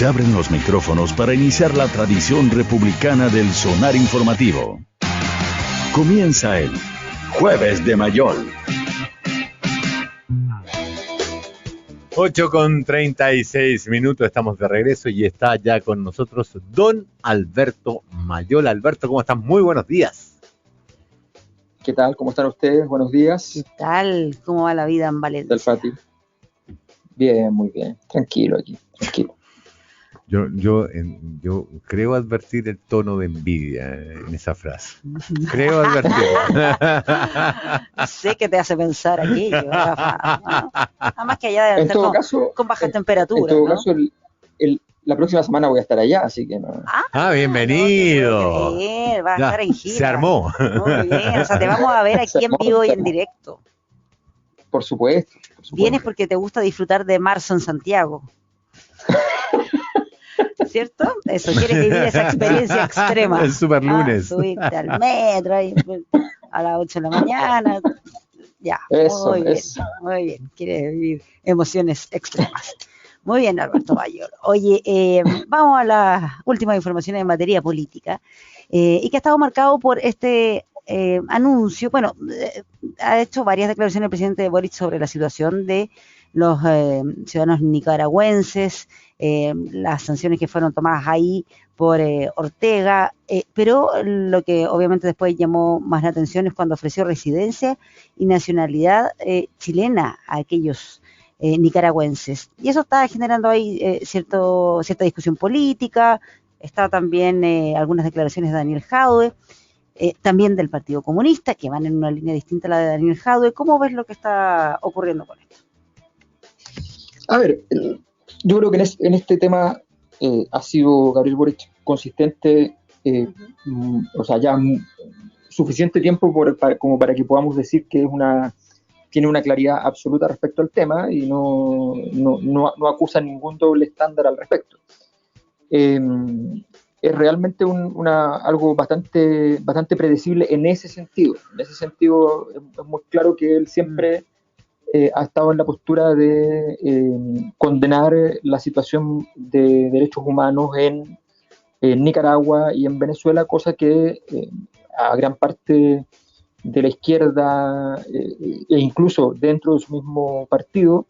Se abren los micrófonos para iniciar la tradición republicana del sonar informativo. Comienza el Jueves de Mayol. 8:36, estamos de regreso y está ya con nosotros don Alberto Mayol. Alberto, ¿cómo estás? Muy buenos días. ¿Qué tal? ¿Cómo están ustedes? Buenos días. ¿Qué tal? ¿Cómo va la vida en Valencia? Del Fati. Bien, muy bien. Tranquilo aquí, tranquilo. Yo creo advertir el tono de envidia en esa frase. Creo advertir. Sé que te hace pensar aquello, Rafa, ¿no? Además que allá debe estar con bajas temperaturas. En todo caso, la próxima semana voy a estar allá, así que no. Bienvenido. No, bien, vas a estar en gira. Se armó. Muy bien, o sea, te vamos a ver aquí en vivo y en directo. Por supuesto. Vienes porque te gusta disfrutar de marzo en Santiago. ¿Cierto? Eso, quieres vivir esa experiencia extrema. El super lunes. Subirte al metro ahí, a las 8 de la mañana. Ya, eso, muy bien. Quieres vivir emociones extremas. Muy bien, Alberto Mayol. Oye, vamos a las últimas informaciones en materia política, y que ha estado marcado por este anuncio. Bueno, ha hecho varias declaraciones el presidente Boric sobre la situación de los ciudadanos nicaragüenses, las sanciones que fueron tomadas ahí por Ortega, pero lo que obviamente después llamó más la atención es cuando ofreció residencia y nacionalidad chilena a aquellos nicaragüenses. Y eso está generando ahí cierta discusión política. Está también algunas declaraciones de Daniel Jadue, también del Partido Comunista, que van en una línea distinta a la de Daniel Jadue. ¿Cómo ves lo que está ocurriendo con esto? A ver, yo creo que en este tema ha sido Gabriel Boric consistente, o sea, ya suficiente tiempo como para que podamos decir que tiene una claridad absoluta respecto al tema y no acusa ningún doble estándar al respecto. Es realmente algo bastante predecible en ese sentido. En ese sentido es muy claro que él siempre ha estado en la postura de condenar la situación de derechos humanos en Nicaragua y en Venezuela, cosa que a gran parte de la izquierda e incluso dentro de su mismo partido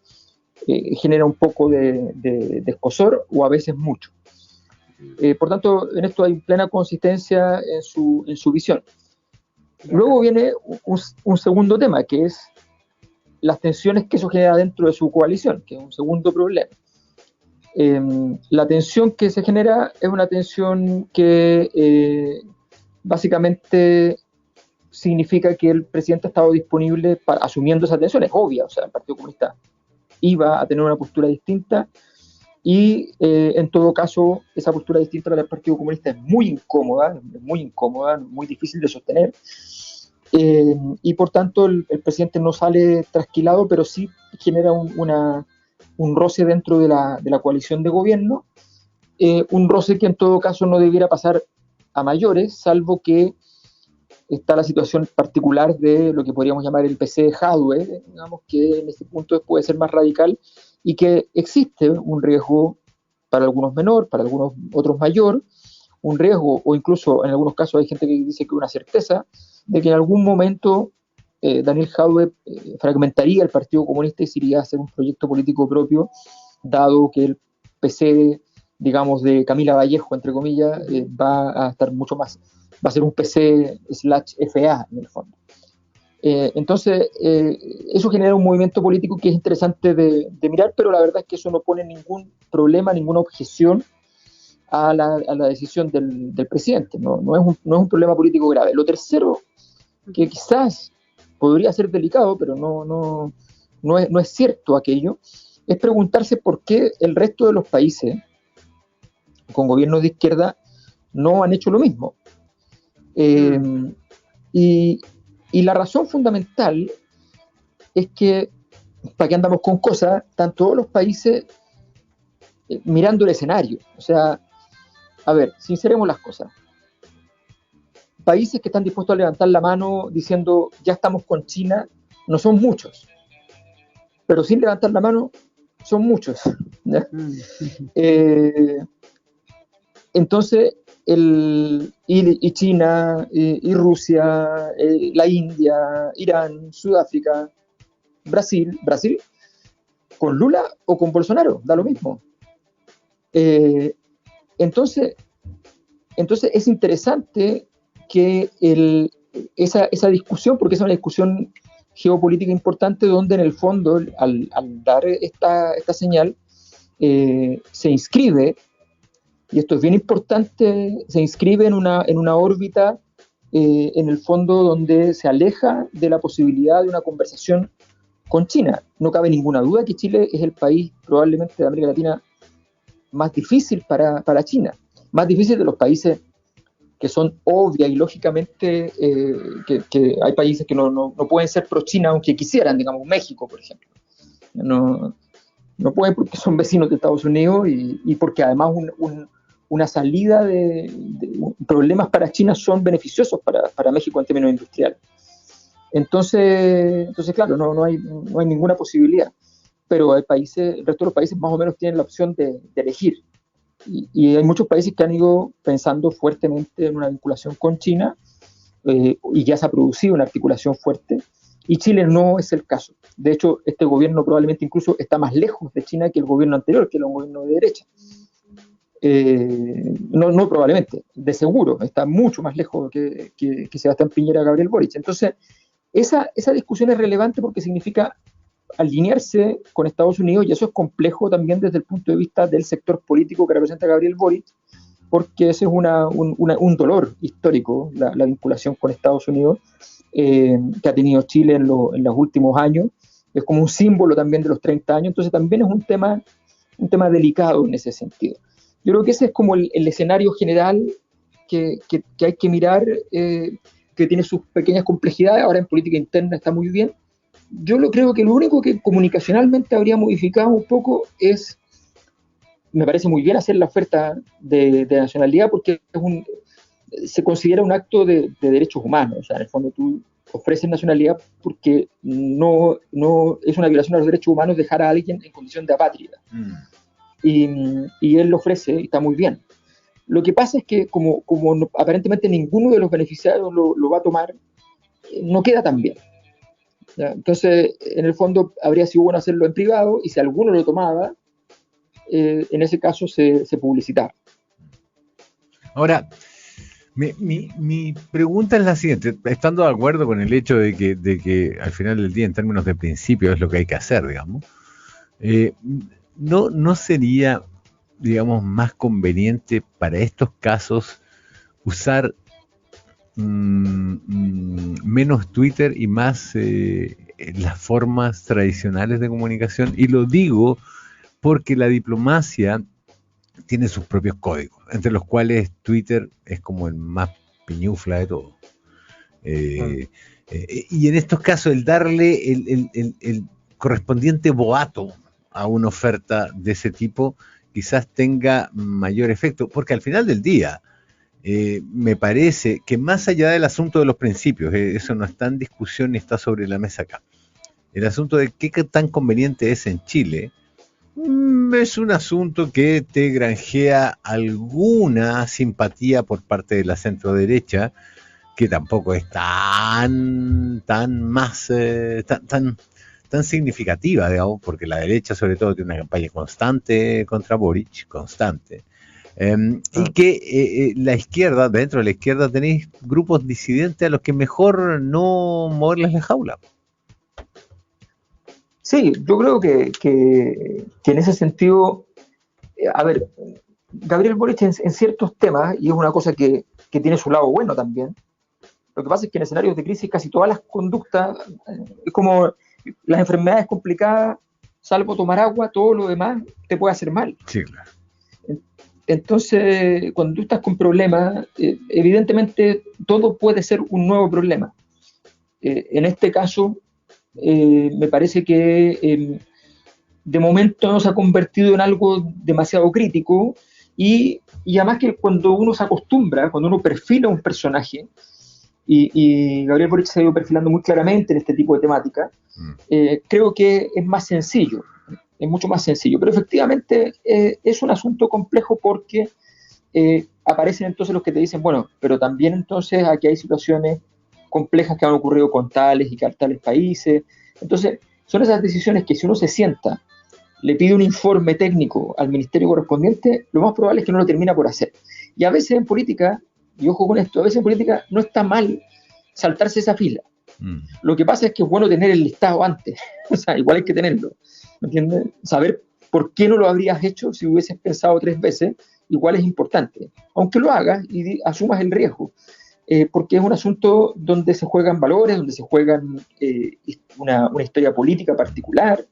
genera un poco de escozor o a veces mucho. Por tanto, en esto hay plena consistencia en su visión. Luego viene un segundo tema, que es las tensiones que eso genera dentro de su coalición, que es un segundo problema. La tensión que se genera es una tensión que básicamente significa que el presidente ha estado disponible asumiendo esa tensión. Es obvia, o sea, el Partido Comunista iba a tener una postura distinta y en todo caso esa postura distinta a la del Partido Comunista es muy incómoda, muy difícil de sostener. Y por tanto el presidente no sale trasquilado, pero sí genera un roce dentro de la coalición de gobierno, un roce que en todo caso no debiera pasar a mayores, salvo que está la situación particular de lo que podríamos llamar el PC de Jadue, digamos que en este punto puede ser más radical y que existe un riesgo para algunos menor, para algunos otros mayor, un riesgo, o incluso en algunos casos hay gente que dice que una certeza, de que en algún momento Daniel Jadue fragmentaría el Partido Comunista y se iría a hacer un proyecto político propio, dado que el PC, digamos, de Camila Vallejo, entre comillas, va a estar mucho más, va a ser un PC/FA en el fondo. Entonces, eso genera un movimiento político que es interesante de mirar, pero la verdad es que eso no pone ningún problema, ninguna objeción a la decisión del presidente. No es un problema político grave. Lo tercero, que quizás podría ser delicado, pero no es cierto aquello, es preguntarse por qué el resto de los países con gobiernos de izquierda no han hecho lo mismo. Y la razón fundamental es que, para qué andamos con cosas, están todos los países mirando el escenario. O sea, a ver, sinceremos las cosas. Países que están dispuestos a levantar la mano diciendo ya estamos con China, no son muchos, pero sin levantar la mano son muchos. ¿ya? Mm. Entonces, y China, y Rusia, la India, Irán, Sudáfrica, Brasil, con Lula o con Bolsonaro, da lo mismo. Eh, entonces, entonces es interesante que esa discusión, porque es una discusión geopolítica importante, donde en el fondo, al dar esta señal, se inscribe, y esto es bien importante, se inscribe en una órbita, en el fondo, donde se aleja de la posibilidad de una conversación con China. No cabe ninguna duda que Chile es el país probablemente de América Latina más difícil para China, más difícil de los países que son obvias y lógicamente, que hay países que no pueden ser pro-China aunque quisieran, digamos México, por ejemplo. No pueden porque son vecinos de Estados Unidos, y porque además una salida de problemas para China son beneficiosos para México en términos industriales. Entonces claro, no hay ninguna posibilidad. Pero el resto de los países más o menos tienen la opción de elegir. Y hay muchos países que han ido pensando fuertemente en una vinculación con China, y ya se ha producido una articulación fuerte, y Chile no es el caso. De hecho, este gobierno probablemente incluso está más lejos de China que el gobierno anterior, que era un gobierno de derecha. No probablemente, de seguro, está mucho más lejos que Sebastián Piñera, Gabriel Boric. Entonces, esa discusión es relevante porque significa alinearse con Estados Unidos, y eso es complejo también desde el punto de vista del sector político que representa Gabriel Boric, porque ese es un dolor histórico, la vinculación con Estados Unidos, que ha tenido Chile en los últimos años. Es como un símbolo también de los 30 años, entonces también es un tema delicado en ese sentido. Yo creo que ese es como el escenario general que hay que mirar, que tiene sus pequeñas complejidades. Ahora en política interna está muy bien. Yo creo que lo único que comunicacionalmente habría modificado un poco es, me parece muy bien hacer la oferta de nacionalidad, porque se considera un acto de derechos humanos. O sea, en el fondo tú ofreces nacionalidad porque no es una violación a los derechos humanos dejar a alguien en condición de apátrida. Y él lo ofrece y está muy bien. Lo que pasa es que como aparentemente ninguno de los beneficiarios lo va a tomar, no queda tan bien. ¿Ya? Entonces, en el fondo, habría sido bueno hacerlo en privado, y si alguno lo tomaba, en ese caso se publicitaba. Ahora, mi pregunta es la siguiente, estando de acuerdo con el hecho de que al final del día, en términos de principio, es lo que hay que hacer, digamos, ¿no sería, digamos, más conveniente para estos casos usar menos Twitter y más las formas tradicionales de comunicación? Y lo digo porque la diplomacia tiene sus propios códigos, entre los cuales Twitter es como el más piñufla de todo. Y en estos casos, el darle el correspondiente boato a una oferta de ese tipo quizás tenga mayor efecto, porque al final del día, me parece que más allá del asunto de los principios, eso no está en discusión ni está sobre la mesa acá, el asunto de qué tan conveniente es en Chile, es un asunto que te granjea alguna simpatía por parte de la centro-derecha, que tampoco es tan significativa, digamos, porque la derecha sobre todo tiene una campaña constante contra Boric, constante. Y que la izquierda, dentro de la izquierda tenéis grupos disidentes a los que mejor no moverles la jaula. Sí, yo creo que en ese sentido, a ver, Gabriel Boric en ciertos temas, y es una cosa que tiene su lado bueno también, lo que pasa es que en escenarios de crisis casi todas las conductas, es como las enfermedades complicadas, salvo tomar agua, todo lo demás te puede hacer mal. Sí, claro. Entonces, cuando tú estás con problemas, evidentemente todo puede ser un nuevo problema. En este caso, me parece que de momento no se ha convertido en algo demasiado crítico, y además que cuando uno se acostumbra, cuando uno perfila un personaje, y Gabriel Boric se ha ido perfilando muy claramente en este tipo de temática, creo que es más sencillo. es mucho más sencillo. Pero efectivamente es un asunto complejo porque aparecen entonces los que te dicen, bueno, pero también entonces aquí hay situaciones complejas que han ocurrido con tales y tales países. Entonces, son esas decisiones que si uno se sienta, le pide un informe técnico al ministerio correspondiente, lo más probable es que no lo termina por hacer. Y a veces en política, y ojo con esto, a veces en política no está mal saltarse esa fila. Lo que pasa es que es bueno tener el listado antes, o sea, igual hay que tenerlo, ¿me entiendes? Saber por qué no lo habrías hecho si hubieses pensado 3 veces, igual es importante, aunque lo hagas y asumas el riesgo, porque es un asunto donde se juegan valores, donde se juegan una historia política particular,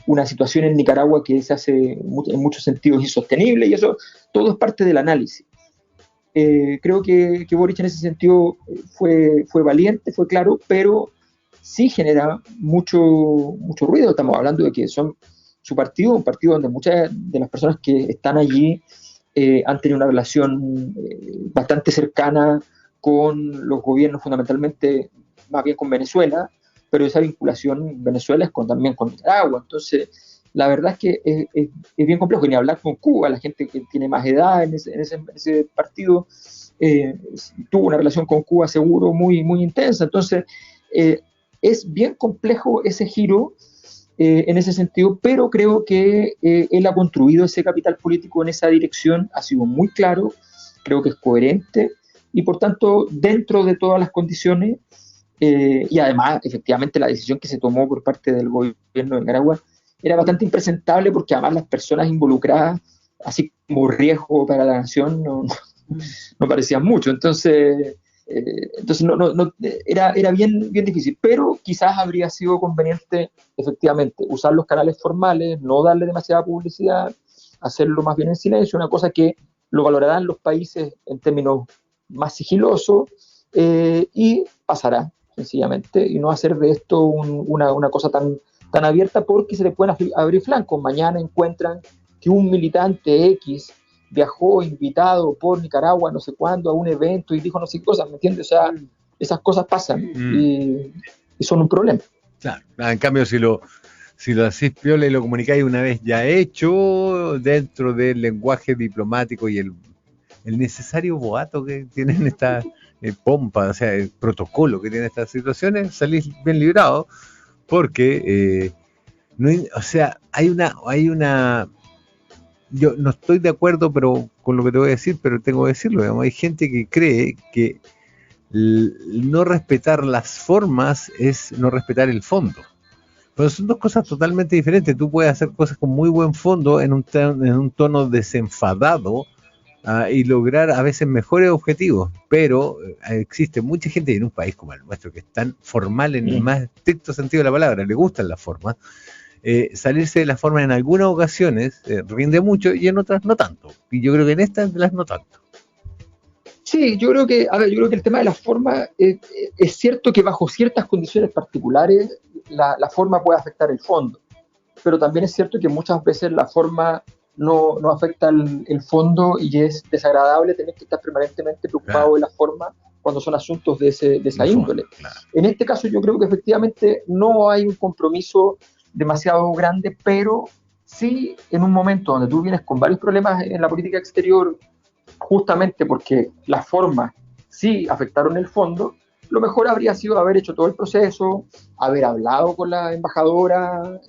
una situación en Nicaragua que se hace en muchos sentidos insostenible, y eso todo es parte del análisis. Creo que Boric en ese sentido fue valiente, fue claro, pero sí genera mucho ruido. Estamos hablando de que son su partido, un partido donde muchas de las personas que están allí han tenido una relación bastante cercana con los gobiernos, fundamentalmente más bien con Venezuela, pero esa vinculación Venezuela es también con Nicaragua. Entonces, la verdad es que es bien complejo, y ni hablar con Cuba, la gente que tiene más edad en ese partido tuvo una relación con Cuba seguro muy intensa. Entonces, es bien complejo ese giro en ese sentido, pero creo que él ha construido ese capital político en esa dirección, ha sido muy claro, creo que es coherente, y por tanto, dentro de todas las condiciones, y además, efectivamente, la decisión que se tomó por parte del gobierno de Nicaragua era bastante impresentable, porque además las personas involucradas, así como riesgo para la nación, no parecían mucho. Entonces era bien difícil, pero quizás habría sido conveniente, efectivamente, usar los canales formales, no darle demasiada publicidad, hacerlo más bien en silencio, una cosa que lo valorarán los países en términos más sigilosos, y pasará, sencillamente, y no hacer de esto una cosa tan abierta, porque se le pueden abrir flancos. Mañana encuentran que un militante X viajó invitado por Nicaragua no sé cuándo a un evento y dijo no sé qué cosas, ¿me entiendes? O sea, esas cosas pasan y son un problema. Claro, en cambio si lo hacís piola y lo comunicáis una vez ya hecho, dentro del lenguaje diplomático y el necesario boato que tienen esta pompa, o sea, el protocolo que tienen estas situaciones, salís bien librado, porque o sea, hay una yo no estoy de acuerdo con lo que te voy a decir, pero tengo que decirlo, digamos, hay gente que cree que no respetar las formas es no respetar el fondo. Pero son dos cosas totalmente diferentes. Tú puedes hacer cosas con muy buen fondo en un tono desenfadado, y lograr a veces mejores objetivos, pero existe mucha gente en un país como el nuestro que es tan formal en el más estricto sentido de la palabra, le gustan las formas, salirse de las formas en algunas ocasiones rinde mucho y en otras no tanto, y yo creo que en estas de las no tanto. Sí, yo creo que el tema de las formas, es cierto que bajo ciertas condiciones particulares la forma puede afectar el fondo, pero también es cierto que muchas veces la forma no afecta el fondo, y es desagradable tener que estar permanentemente preocupado de la forma cuando son asuntos de esa índole. Claro. En este caso yo creo que efectivamente no hay un compromiso demasiado grande, pero sí en un momento donde tú vienes con varios problemas en la política exterior, justamente porque las formas sí afectaron el fondo, lo mejor habría sido haber hecho todo el proceso, haber hablado con la embajadora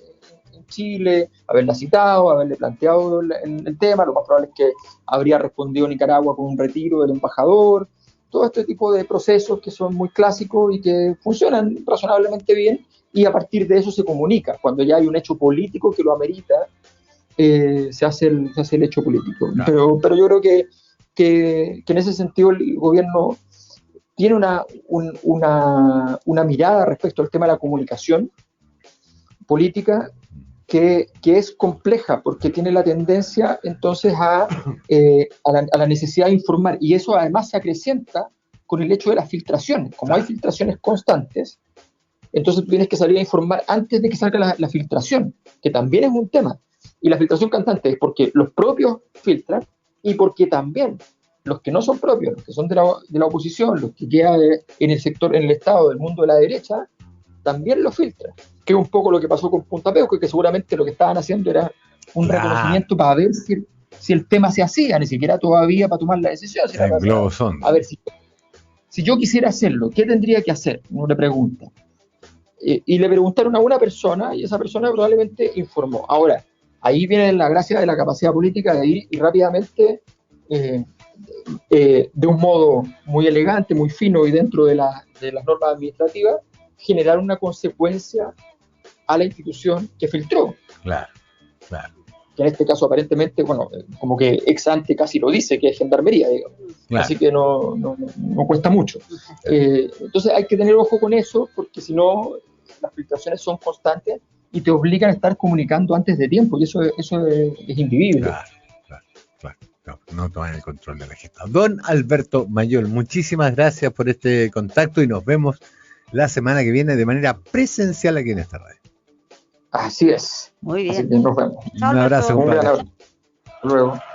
Chile, haberla citado, haberle planteado el tema. Lo más probable es que habría respondido Nicaragua con un retiro del embajador. Todo este tipo de procesos que son muy clásicos y que funcionan razonablemente bien, y a partir de eso se comunica. Cuando ya hay un hecho político que lo amerita, se hace el hecho político. Claro. Pero yo creo que en ese sentido el gobierno tiene una mirada respecto al tema de la comunicación política que es compleja, porque tiene la tendencia entonces a la necesidad de informar, y eso además se acrecienta con el hecho de las filtraciones. Como hay filtraciones constantes, entonces tú tienes que salir a informar antes de que salga la filtración, que también es un tema. Y la filtración constante es porque los propios filtran, y porque también los que no son propios, los que son de la oposición, los que quedan en el sector, en el Estado, del mundo de la derecha, también lo filtra, que es un poco lo que pasó con Punta Peuco, que seguramente lo que estaban haciendo era un reconocimiento para ver si el tema se hacía, ni siquiera todavía para tomar la decisión. En globo sonda. A ver, si yo quisiera hacerlo, ¿qué tendría que hacer? Uno le pregunta. Y le preguntaron a una persona y esa persona probablemente informó. Ahora, ahí viene la gracia de la capacidad política de ir y rápidamente, de un modo muy elegante, muy fino y dentro de las normas administrativas, generar una consecuencia a la institución que filtró. Claro. Que en este caso aparentemente, bueno, como que ex ante casi lo dice, que es gendarmería, digamos. Claro. Así que no cuesta mucho. Entonces hay que tener ojo con eso, porque si no, las filtraciones son constantes y te obligan a estar comunicando antes de tiempo, y eso es invivible. Claro. No toman el control de la gestión. Don Alberto Mayol, muchísimas gracias por este contacto y nos vemos la semana que viene de manera presencial aquí en esta radio. Así es. Muy bien. Así que nos vemos. Un abrazo, Un compadre. gran abrazo. Hasta luego.